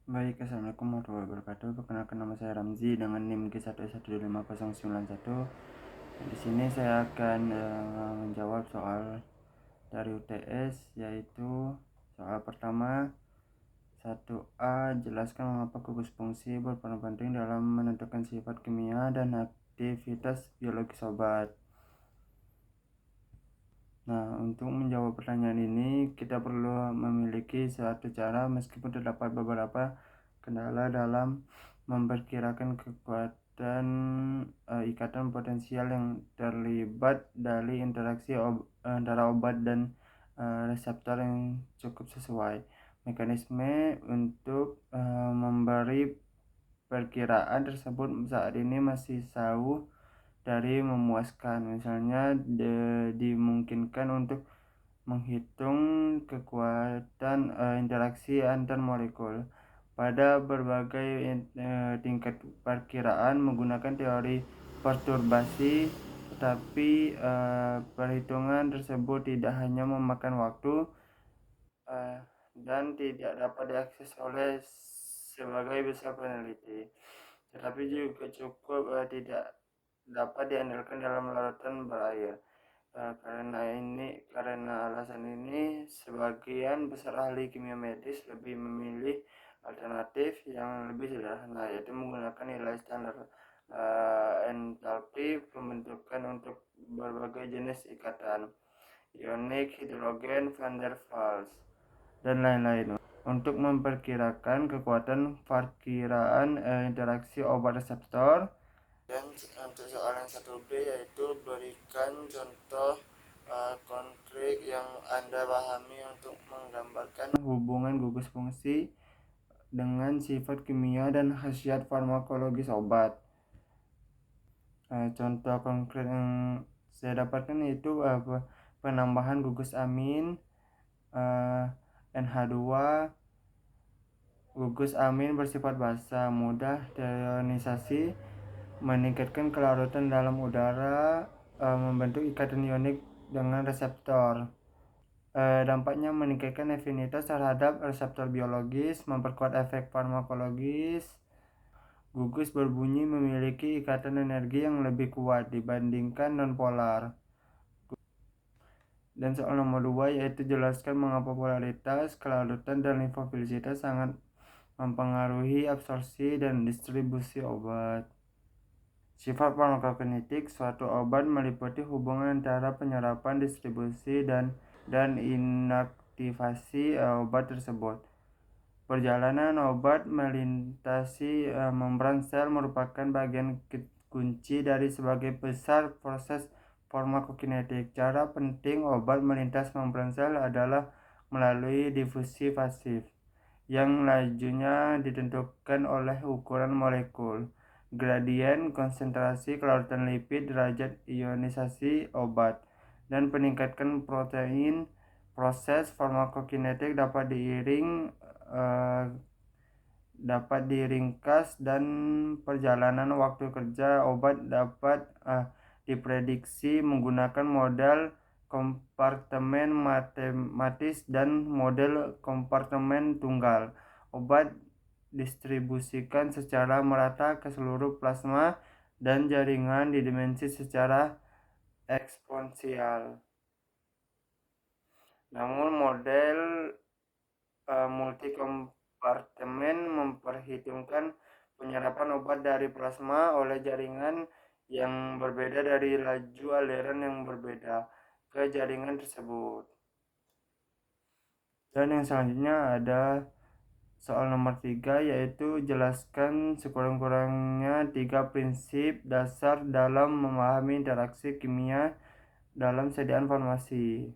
Baik, assalamualaikum warahmatullahi wabarakatuh. Perkenalkan, nama saya Ramzi dengan NIM G1105091. Di sini saya akan menjawab soal dari UTS, yaitu soal pertama 1A. Jelaskan mengapa gugus fungsi berperan penting dalam menentukan sifat kimia dan aktivitas biologis obat. Nah, untuk menjawab pertanyaan ini, kita perlu memiliki suatu cara, meskipun terdapat beberapa kendala dalam memperkirakan kekuatan ikatan potensial yang terlibat dari interaksi antara obat dan reseptor yang cukup sesuai. Mekanisme untuk memberi perkiraan tersebut saat ini masih jauh dari memuaskan. Misalnya, dimungkinkan untuk menghitung kekuatan interaksi antar molekul pada berbagai tingkat perkiraan menggunakan teori perturbasi, tetapi perhitungan tersebut tidak hanya memakan waktu uh, dan tidak dapat diakses oleh sebagai besar peneliti, tetapi juga cukup tidak dapat diandalkan dalam larutan berair. Karena alasan ini, sebagian besar ahli kimia medis lebih memilih alternatif yang lebih sederhana, yaitu menggunakan nilai standar entalpi pembentukan untuk berbagai jenis ikatan ionik, hidrogen, van der Waals, dan lain-lain untuk memperkirakan kekuatan perkiraan interaksi obat reseptor. Dan untuk soal yang 1B, yaitu berikan contoh konkret yang Anda pahami untuk menggambarkan hubungan gugus fungsi dengan sifat kimia dan khasiat farmakologis obat. Contoh konkret yang saya dapatkan yaitu penambahan gugus amin, NH2. Gugus amin bersifat basa, mudah deionisasi, meningkatkan kelarutan dalam udara, membentuk ikatan ionik dengan reseptor. Dampaknya meningkatkan afinitas terhadap reseptor biologis, memperkuat efek farmakologis. Gugus berbunyi memiliki ikatan energi yang lebih kuat dibandingkan nonpolar. Dan soal nomor 2, yaitu jelaskan mengapa polaritas, kelarutan, dan limfofilisitas sangat mempengaruhi absorpsi dan distribusi obat. Sifat farmakokinetik suatu obat meliputi hubungan antara penyerapan, distribusi, dan inaktivasi obat tersebut. Perjalanan obat melintasi membran sel merupakan bagian kunci dari sebagai besar proses farmakokinetik. Cara penting obat melintas membran sel adalah melalui difusi pasif, yang lajunya ditentukan oleh ukuran molekul, gradien konsentrasi kelarutan lipid, derajat ionisasi obat, dan peningkatan protein. Proses farmakokinetik dapat diringkas, dan perjalanan waktu kerja obat dapat diprediksi menggunakan model kompartemen matematis dan model kompartemen tunggal. Obat distribusikan secara merata ke seluruh plasma dan jaringan di dimensi secara eksponensial. Namun model multi-kompartemen memperhitungkan penyerapan obat dari plasma oleh jaringan yang berbeda dari laju aliran yang berbeda ke jaringan tersebut. Dan yang selanjutnya ada soal nomor 3, yaitu jelaskan sekurang-kurangnya 3 prinsip dasar dalam memahami interaksi kimia dalam sediaan farmasi.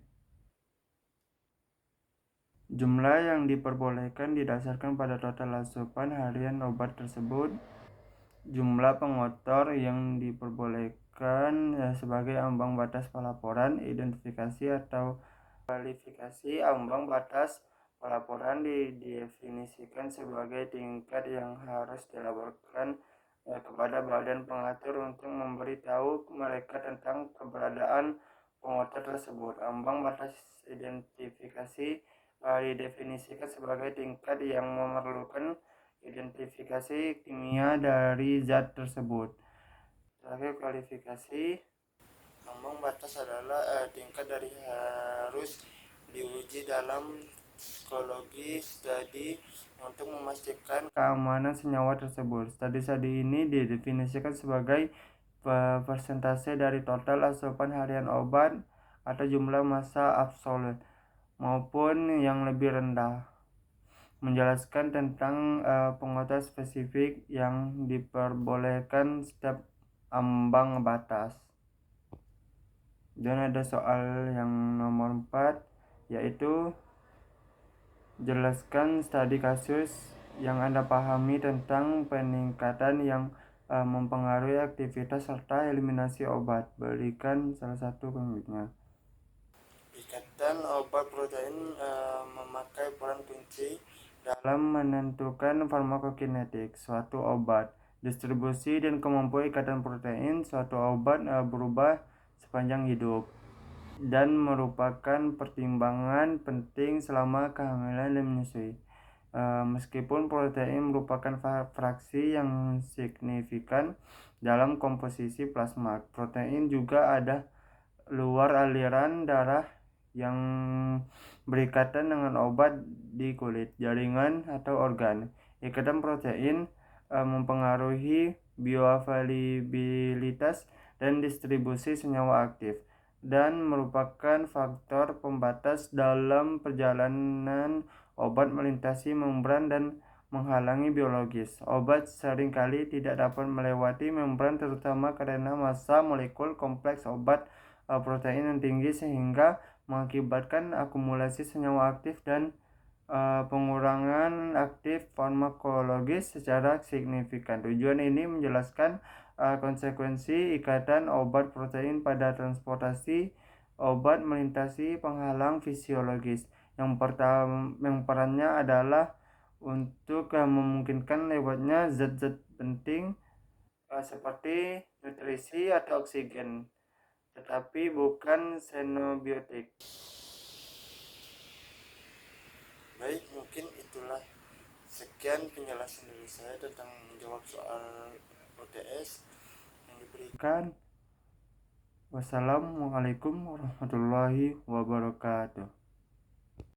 Jumlah yang diperbolehkan didasarkan pada total asupan harian obat tersebut. Jumlah pengotor yang diperbolehkan sebagai ambang batas pelaporan. Identifikasi atau kualifikasi ambang batas pelaporan didefinisikan sebagai tingkat yang harus dilaporkan kepada badan pengatur untuk memberitahu mereka tentang keberadaan pengotor tersebut. Ambang batas identifikasi didefinisikan sebagai tingkat yang memerlukan identifikasi kimia dari zat tersebut. Terakhir, kualifikasi. Ambang batas adalah tingkat dari harus diuji dalam psikologi studi untuk memastikan keamanan senyawa tersebut. Studi ini didefinisikan sebagai persentase dari total asupan harian obat atau jumlah massa absolut maupun yang lebih rendah. Menjelaskan tentang penguatan spesifik yang diperbolehkan setiap ambang batas. Dan ada soal yang nomor 4, yaitu jelaskan studi kasus yang Anda pahami tentang peningkatan yang mempengaruhi aktivitas serta eliminasi obat. Berikan salah satu pembimbingnya. Ikatan obat protein memakai peran kunci dalam menentukan farmakokinetik suatu obat. Distribusi dan kemampuan ikatan protein suatu obat berubah sepanjang hidup dan merupakan pertimbangan penting selama kehamilan dan menyusui. Meskipun protein merupakan fraksi yang signifikan dalam komposisi plasma, protein juga ada luar aliran darah yang berikatan dengan obat di kulit, jaringan, atau organ. Ikatan protein mempengaruhi bioavailabilitas dan distribusi senyawa aktif dan merupakan faktor pembatas dalam perjalanan obat melintasi membran dan menghalangi biologis. Obat seringkali tidak dapat melewati membran terutama karena massa molekul kompleks obat protein yang tinggi sehingga mengakibatkan akumulasi senyawa aktif dan pengurangan aktif farmakologis secara signifikan. Tujuan ini menjelaskan konsekuensi ikatan obat protein pada transportasi obat melintasi penghalang fisiologis. Yang perannya adalah untuk memungkinkan lewatnya zat-zat penting seperti nutrisi atau oksigen, tetapi bukan xenobiotik. Baik, mungkin itulah sekian penjelasan dari saya tentang menjawab soal OTS yang diberikan. Wassalamualaikum warahmatullahi wabarakatuh.